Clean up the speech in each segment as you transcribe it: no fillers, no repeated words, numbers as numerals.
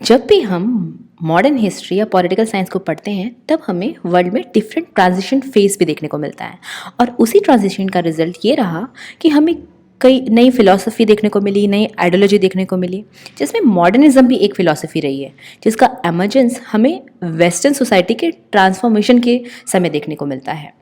जब भी हम मॉडर्न हिस्ट्री या पॉलिटिकल साइंस को पढ़ते हैं तब हमें वर्ल्ड में डिफरेंट ट्रांजिशन फेज भी देखने को मिलता है। और उसी ट्रांजिशन का रिजल्ट ये रहा कि हमें कई नई फिलॉसफी देखने को मिली, नई आइडियोलॉजी देखने को मिली, जिसमें मॉडर्निज्म भी एक फिलॉसफी रही है, जिसका एमर्जेंस हमें वेस्टर्न सोसाइटी के ट्रांसफॉर्मेशन के समय देखने को मिलता है।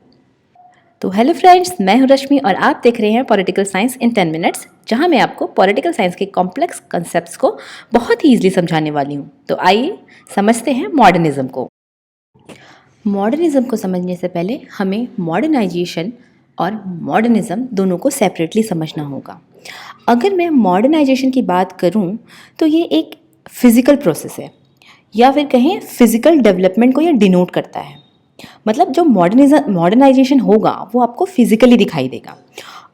तो हेलो फ्रेंड्स, मैं हूं रश्मि और आप देख रहे हैं पॉलिटिकल साइंस इन 10 मिनट्स, जहां मैं आपको पॉलिटिकल साइंस के कॉम्प्लेक्स कॉन्सेप्ट्स को बहुत ही ईजिली समझाने वाली हूं। तो आइए समझते हैं मॉडर्निज्म को। मॉडर्निज्म को समझने से पहले हमें मॉडर्नाइजेशन और मॉडर्निज्म दोनों को सेपरेटली समझना होगा। अगर मैं मॉडर्नाइजेशन की बात करूं तो ये एक फिजिकल प्रोसेस है, या फिर कहें फिजिकल डेवलपमेंट को ये डिनोट करता है। मतलब जो मॉडर्नाइजेशन होगा वो आपको फिजिकली दिखाई देगा।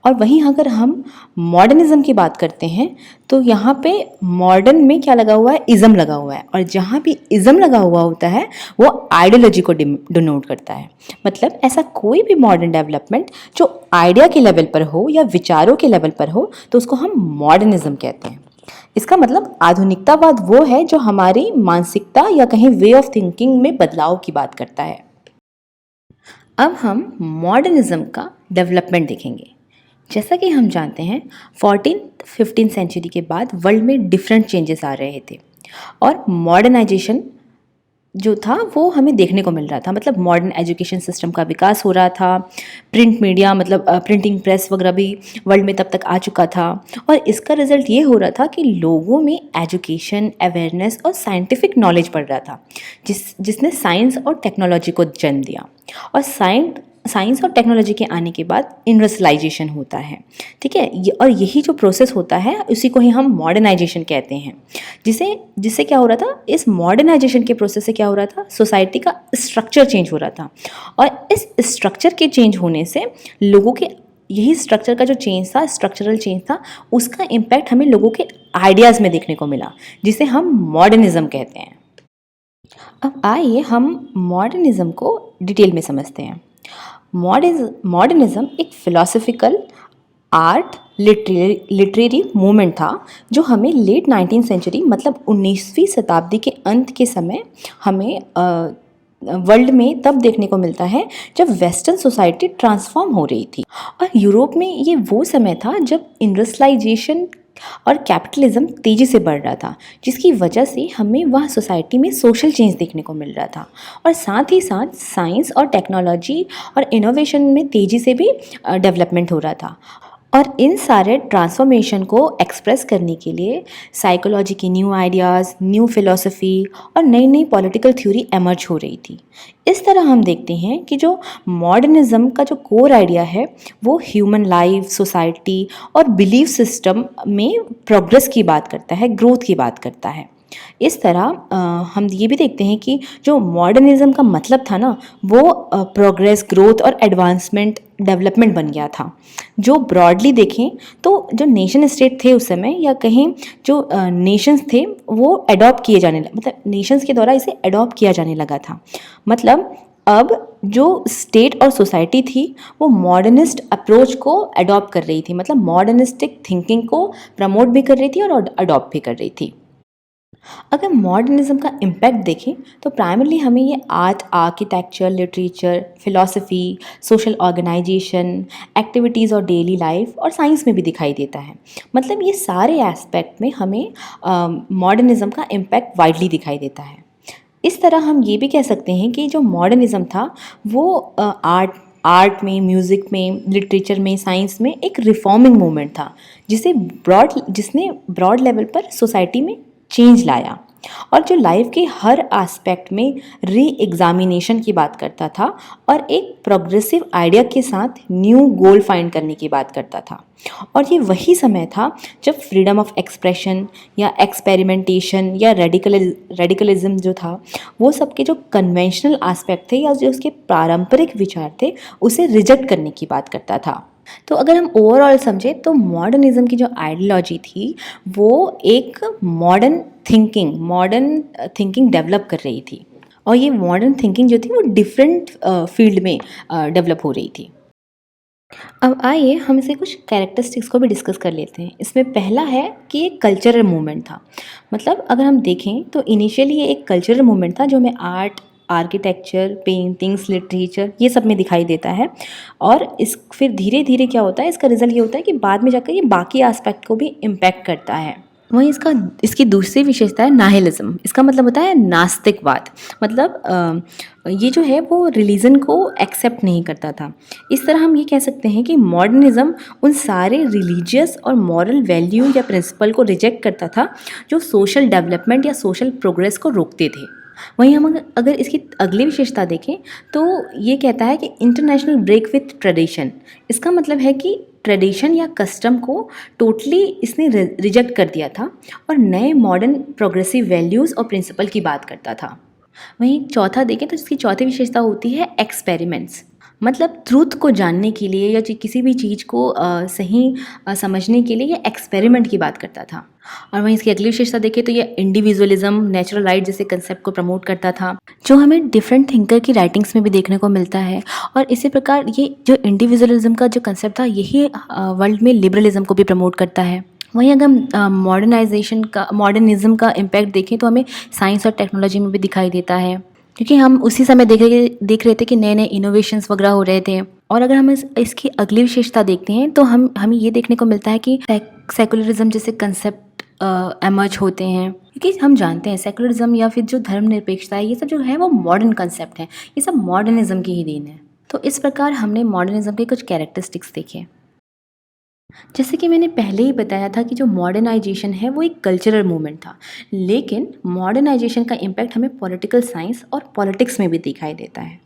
और वहीं अगर हम मॉडर्निज्म की बात करते हैं तो यहाँ पे मॉडर्न में क्या लगा हुआ है, इज़म लगा हुआ है, और जहाँ भी इज़म लगा हुआ होता है वो आइडियोलॉजी को डिनोट करता है। मतलब ऐसा कोई भी मॉडर्न डेवलपमेंट जो आइडिया के लेवल पर हो या विचारों के लेवल पर हो तो उसको हम मॉडर्निज्म कहते हैं। इसका मतलब आधुनिकतावाद वो है जो हमारी मानसिकता या कहीं वे ऑफ थिंकिंग में बदलाव की बात करता है। अब हम मॉडर्निज्म का डेवलपमेंट देखेंगे। जैसा कि हम जानते हैं 14th-15th सेंचुरी के बाद वर्ल्ड में डिफरेंट चेंजेस आ रहे थे और मॉडर्नाइजेशन जो था वो हमें देखने को मिल रहा था। मतलब मॉडर्न एजुकेशन सिस्टम का विकास हो रहा था, प्रिंट मीडिया मतलब प्रिंटिंग प्रेस वगैरह भी वर्ल्ड में तब तक आ चुका था, और इसका रिजल्ट ये हो रहा था कि लोगों में एजुकेशन, अवेयरनेस और साइंटिफिक नॉलेज बढ़ रहा था, जिसने साइंस और टेक्नोलॉजी को जन्म दिया। और साइंस और टेक्नोलॉजी के आने के बाद इंडस्ट्रियलाइजेशन होता है, ठीक है। और यही जो प्रोसेस होता है उसी को ही हम मॉडर्नाइजेशन कहते हैं। जिससे क्या हो रहा था, इस मॉडर्नाइजेशन के प्रोसेस से क्या हो रहा था, सोसाइटी का स्ट्रक्चर चेंज हो रहा था। और इस स्ट्रक्चर के चेंज होने से लोगों के, यही स्ट्रक्चर का जो चेंज था, स्ट्रक्चरल चेंज था, उसका इम्पैक्ट हमें लोगों के आइडियाज़ में देखने को मिला, जिसे हम मॉडर्निज्म कहते हैं। अब आइए हम मॉडर्निज्म को डिटेल में समझते हैं। मॉडर्निज्म एक फिलोसफिकल, आर्ट, लिटरेरी मूवमेंट था जो हमें लेट 19th सेंचुरी मतलब 19वीं शताब्दी के अंत के समय हमें वर्ल्ड में तब देखने को मिलता है जब वेस्टर्न सोसाइटी ट्रांसफॉर्म हो रही थी। और यूरोप में ये वो समय था जब इंडस्ट्रियलाइजेशन और कैपिटलिज्म तेज़ी से बढ़ रहा था, जिसकी वजह से हमें वह सोसाइटी में सोशल चेंज देखने को मिल रहा था। और साथ ही साथ साइंस और टेक्नोलॉजी और इनोवेशन में तेज़ी से भी डेवलपमेंट हो रहा था। और इन सारे ट्रांसफॉर्मेशन को एक्सप्रेस करने के लिए साइकोलॉजी की न्यू आइडियाज़, न्यू फिलोसफी और नई नई पॉलिटिकल थ्योरी एमर्ज हो रही थी। इस तरह हम देखते हैं कि जो मॉडर्निज्म का जो कोर आइडिया है वो ह्यूमन लाइफ, सोसाइटी और बिलीफ सिस्टम में प्रोग्रेस की बात करता है, ग्रोथ की बात करता है। इस तरह हम ये भी देखते हैं कि जो मॉडर्निज्म का मतलब था ना, वो प्रोग्रेस, ग्रोथ और एडवांसमेंट, डेवलपमेंट बन गया था। जो ब्रॉडली देखें तो जो नेशन स्टेट थे उस समय, या कहें जो नेशंस थे, वो अडॉप्ट किए जाने, मतलब नेशंस के द्वारा इसे अडॉप्ट किया जाने लगा था। मतलब अब जो स्टेट और सोसाइटी थी वो मॉडर्निस्ट अप्रोच को अडॉप्ट कर रही थी, मतलब मॉडर्निस्टिक थिंकिंग को प्रमोट भी कर रही थी और अडॉप्ट भी कर रही थी। अगर मॉडर्निज्म का इम्पैक्ट देखें तो प्राइमरली हमें ये art, architecture, literature, philosophy, social organization, activities और डेली लाइफ और साइंस में भी दिखाई देता है। मतलब ये सारे एस्पेक्ट में हमें मॉडर्निज्म का इम्पैक्ट वाइडली दिखाई देता है। इस तरह हम ये भी कह सकते हैं कि जो मॉडर्निज्म था वो आर्ट में, म्यूज़िक में, लिटरेचर में, साइंस में एक रिफॉर्मिंग मूवमेंट था, जिसने ब्रॉड लेवल पर सोसाइटी में चेंज लाया और जो लाइफ के हर एस्पेक्ट में री एग्जामिनेशन की बात करता था और एक प्रोग्रेसिव आइडिया के साथ न्यू गोल फाइंड करने की बात करता था। और ये वही समय था जब फ्रीडम ऑफ एक्सप्रेशन या एक्सपेरिमेंटेशन या रेडिकलिज्म जो था, वो सबके जो कन्वेंशनल एस्पेक्ट थे या जो उसके पारंपरिक विचार थे उसे रिजेक्ट करने की बात करता था। तो अगर हम ओवरऑल समझें तो मॉडर्निज्म की जो आइडियोलॉजी थी वो एक मॉडर्न थिंकिंग डेवलप कर रही थी, और ये मॉडर्न थिंकिंग जो थी वो डिफरेंट फील्ड में डेवलप हो रही थी। अब आइए हम इसे कुछ कैरेक्टरिस्टिक्स को भी डिस्कस कर लेते हैं। इसमें पहला है कि ये कल्चरल मूवमेंट था। मतलब अगर हम देखें तो इनिशियली ये एक कल्चरल मूवमेंट था जो हमें आर्ट, आर्किटेक्चर, पेंटिंग्स, लिटरेचर ये सब में दिखाई देता है। और इस फिर धीरे-धीरे क्या होता है, इसका रिज़ल्ट ये होता है कि बाद में जाकर ये बाकी एस्पेक्ट को भी इम्पैक्ट करता है। वहीं इसकी दूसरी विशेषता है नाहिलिज्म। इसका मतलब होता है नास्तिकवाद। मतलब ये जो है वो रिलीजन को एक्सेप्ट नहीं करता था। इस तरह हम ये कह सकते हैं कि मॉडर्निज्म उन सारे रिलीजियस और मॉरल वैल्यू या प्रिंसिपल को रिजेक्ट करता था जो सोशल डेवलपमेंट या सोशल प्रोग्रेस को रोकते थे। वहीं हम अगर इसकी अगली विशेषता देखें तो ये कहता है कि इंटरनेशनल ब्रेक विथ ट्रेडिशन। इसका मतलब है कि ट्रेडिशन या कस्टम को टोटली इसने रिजेक्ट कर दिया था और नए मॉडर्न प्रोग्रेसिव वैल्यूज़ और प्रिंसिपल की बात करता था। वहीं चौथा देखें तो इसकी चौथी विशेषता होती है एक्सपेरिमेंट्स। मतलब ट्रूथ को जानने के लिए या किसी भी चीज़ को सही समझने के लिए ये एक्सपेरिमेंट की बात करता था। और वहीं इसकी अगली विशेषता देखें तो ये इंडिविजुअलिज्म, नेचुरल राइट जैसे कंसेप्ट को प्रमोट करता था, जो हमें डिफरेंट थिंकर की राइटिंग्स में भी देखने को मिलता है। और इसी प्रकार ये जो इंडिविजुअलिज्म का जो कंसेप्ट था यही वर्ल्ड में लिबरलिज्म को भी प्रमोट करता है। वहीं अगर हम मॉडर्निज्म का इम्पैक्ट देखें तो हमें साइंस और टेक्नोलॉजी में भी दिखाई देता है, क्योंकि हम उसी समय देख रहे थे कि नए नए इनोवेशंस वगैरह हो रहे थे। और अगर हम इसकी अगली विशेषता देखते हैं तो हमें ये देखने को मिलता है कि सेकुलरिज्म जैसे कंसेप्ट एमर्ज होते हैं, क्योंकि हम जानते हैं सेकुलरिज्म या फिर जो धर्मनिरपेक्षता है ये सब जो है वो मॉडर्न कंसेप्ट है, ये सब मॉडर्निज्म की ही देन है। तो इस प्रकार हमने मॉडर्निज्म के कुछ कैरेक्टरिस्टिक्स देखे। जैसे कि मैंने पहले ही बताया था कि जो मॉडर्नाइजेशन है वो एक कल्चरल मूवमेंट था, लेकिन मॉडर्नाइजेशन का इम्पैक्ट हमें पॉलिटिकल साइंस और पॉलिटिक्स में भी दिखाई देता है।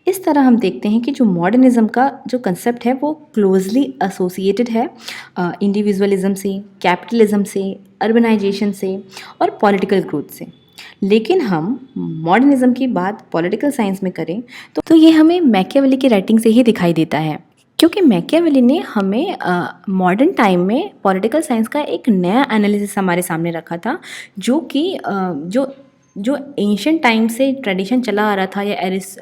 इस तरह हम देखते हैं कि जो मॉडर्निज्म का जो कंसेप्ट है वो क्लोजली एसोसिएटेड है इंडिविजुअलिज्म से, कैपिटलिज्म से, अर्बनाइजेशन से और पॉलिटिकल ग्रोथ से। लेकिन हम मॉडर्निज्म की बात पॉलिटिकल साइंस में करें तो ये हमें मैकियावेली की राइटिंग से ही दिखाई देता है, क्योंकि मैकियावेली ने हमें मॉडर्न टाइम में पॉलिटिकल साइंस का एक नया एनालिसिस हमारे सामने रखा था, जो कि जो जो एंशियंट टाइम से ट्रेडिशन चला आ रहा था या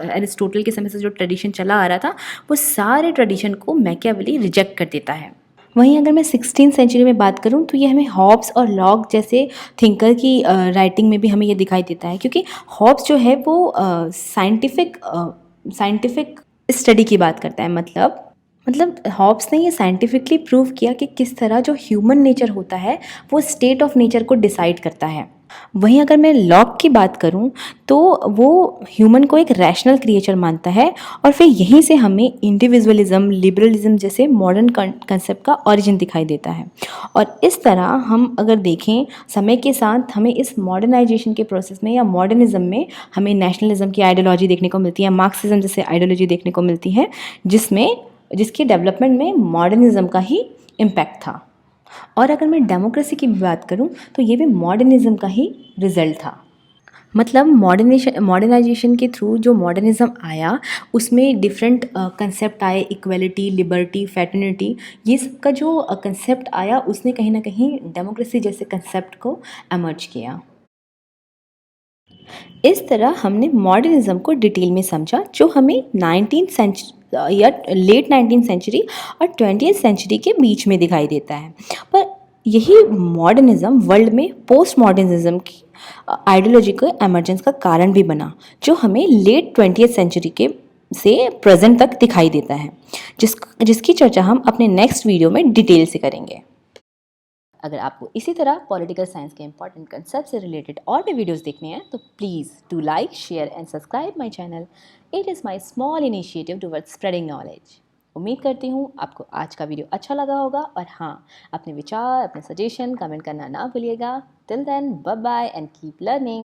एरिस्टोटल के समय से जो ट्रेडिशन चला आ रहा था वो सारे ट्रेडिशन को मैकियावेली रिजेक्ट कर देता है। वहीं अगर मैं 16th सेंचुरी में बात करूं तो ये हमें हॉब्स और लॉक जैसे थिंकर की राइटिंग में भी हमें ये दिखाई देता है, क्योंकि हॉब्स जो है वो साइंटिफिक स्टडी की बात करता है। मतलब हॉब्स ने ये साइंटिफिकली प्रूव किया कि किस तरह जो ह्यूमन नेचर होता है वो स्टेट ऑफ नेचर को डिसाइड करता है। वहीं अगर मैं लॉक की बात करूं तो वो ह्यूमन को एक रैशनल क्रिएचर मानता है और फिर यहीं से हमें इंडिविजुअलिज्म, लिबरलिज्म जैसे मॉडर्न कंसेप्ट का ओरिजिन दिखाई देता है। और इस तरह हम अगर देखें समय के साथ हमें इस मॉडर्नाइजेशन के प्रोसेस में या मॉडर्निज्म में हमें नेशनलिज्म की आइडियोलॉजी देखने को मिलती है, मार्क्सिज्म जैसे आइडियोलॉजी देखने को मिलती है, जिसके डेवलपमेंट में मॉडर्निज्म का ही इम्पैक्ट था। और अगर मैं डेमोक्रेसी की बात करूं तो ये भी मॉडर्निज्म का ही रिजल्ट था। मतलब मॉडर्नाइजेशन के थ्रू जो मॉडर्निज्म आया उसमें डिफरेंट कंसेप्ट आए, इक्वलिटी, लिबर्टी, फैटर्निटी, ये सब का जो कंसेप्ट आया उसने कहीं ना कहीं डेमोक्रेसी जैसे कंसेप्ट को एमर्ज किया। इस तरह हमने मॉडर्निज्म को डिटेल में समझा, जो हमें 19th सेंचुरी या लेट 19th सेंचुरी और 20th सेंचुरी के बीच में दिखाई देता है। पर यही मॉडर्निज्म वर्ल्ड में पोस्ट मॉडर्निज्म की आइडियोलॉजी के एमरजेंस का कारण भी बना, जो हमें लेट 20th सेंचुरी के से प्रेजेंट तक दिखाई देता है, जिसकी चर्चा हम अपने नेक्स्ट वीडियो में डिटेल से करेंगे। अगर आपको इसी तरह पॉलिटिकल साइंस के इंपॉर्टेंट कंसेप्ट से रिलेटेड और भी वीडियोस देखने हैं तो please do like, share and subscribe my channel. It is my small initiative towards spreading knowledge. उम्मीद करती हूँ आपको आज का वीडियो अच्छा लगा होगा, और हाँ, अपने विचार, अपने सजेशन कमेंट करना ना भूलिएगा। Till then, bye bye and keep learning.